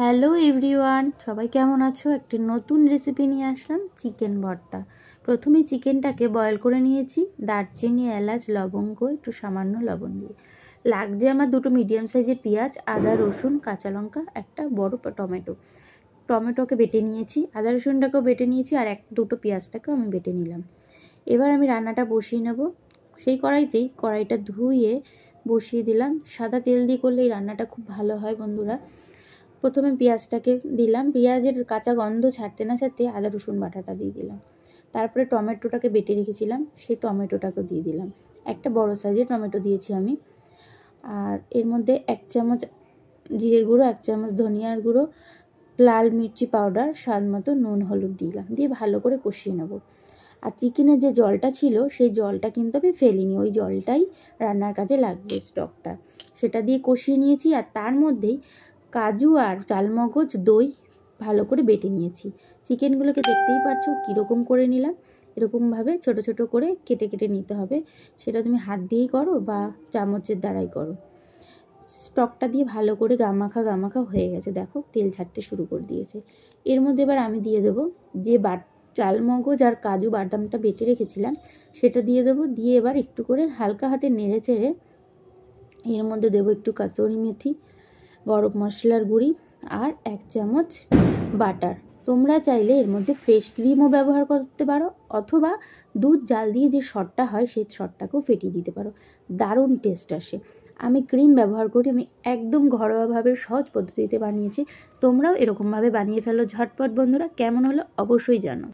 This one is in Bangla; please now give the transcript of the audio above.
হ্যালো এভরিওয়ান, সবাই কেমন আছো? একটি নতুন রেসিপি নিয়ে আসলাম, চিকেন ভর্তা। প্রথমে চিকেনটাকে বয়েল করে নিয়েছি, দারচিনি, এলাচ, লবঙ্গ, একটু সামান্য লবণ দিয়ে। লাগছে আমার দুটো মিডিয়াম সাইজের পেঁয়াজ, আদা, রসুন, কাঁচা লঙ্কা, একটা বড় টমেটোকে বেটে নিয়েছি, আদা রসুনটাকেও বেটে নিয়েছি, আর দুটো পেঁয়াজটাকেও আমি বেটে নিলাম। এবার আমি রান্নাটা বসিয়ে নেব। সেই কড়াইটা ধুয়ে বসিয়ে দিলাম। সাদা তেল দিয়ে করলে এই রান্নাটা খুব ভালো হয় বন্ধুরা। প্রথমে পেঁয়াজটাকে দিলাম, পেঁয়াজের কাঁচা গন্ধ ছাড়তে না ছাড়তে আদা রসুন বাটাটা দিয়ে দিলাম। তারপরে টমেটোটাকে বেটে রেখেছিলাম, সেই টমেটোটাকে দিয়ে দিলাম। একটা বড় সাইজের টমেটো দিয়েছি আমি। আর এর মধ্যে 1 চামচ জিরের গুঁড়ো, 1 চামচ ধনিয়ার গুঁড়ো, লাল মির্চি পাউডার, স্বাদ মতো নুন, হলুদ দিলাম, দিয়ে ভালো করে কষিয়ে নেব। আর চিকেনের যে জলটা ছিল সেই জলটা কিন্তু আমি ফেলিনি, ওই জলটাই রান্নার কাজে লাগবে, স্টকটা সেটা দিয়ে কষিয়ে নিয়েছি। আর তার মধ্যেই কাজু আর চালমগজ, দই ভালো করে বেটে নিয়েছি। চিকেনগুলোকে দেখতেই পাচ্ছো কীরকম করে নিলাম, এরকমভাবে ছোট ছোট করে কেটে কেটে নিতে হবে। সেটা তুমি হাত দিয়েই করো বা চামচের দ্বারাই করো। স্টকটা দিয়ে ভালো করে গামাখা হয়ে গেছে, দেখো তেল ছাড়তে শুরু করে দিয়েছে। এর মধ্যে এবার আমি দিয়ে দেবো যে চালমগজ আর কাজু বাদামটা বেটে রেখেছিলাম, সেটা দিয়ে দেবো। দিয়ে এবার একটু করে হালকা হাতে নেড়ে চেড়ে এর মধ্যে দেবো একটু কাসুরি মেথি, গরম মশলার গুঁড়ি, আর 1 চামচ বাটার। তোমরা চাইলে এর মধ্যে ফ্রেশ ক্রিমও ব্যবহার করতে পারো, অথবা দুধ জাল দিয়ে যে শটটা হয় সেই শটটাকেও ফেটিয়ে দিতে পারো, দারুণ টেস্ট আসে। আমি ক্রিম ব্যবহার করি, আমি একদম ঘরোয়াভাবে সহজ পদ্ধতিতে বানিয়েছি। তোমরাও এরকমভাবে বানিয়ে ফেলো ঝটপট বন্ধুরা। কেমন হলো অবশ্যই জানো।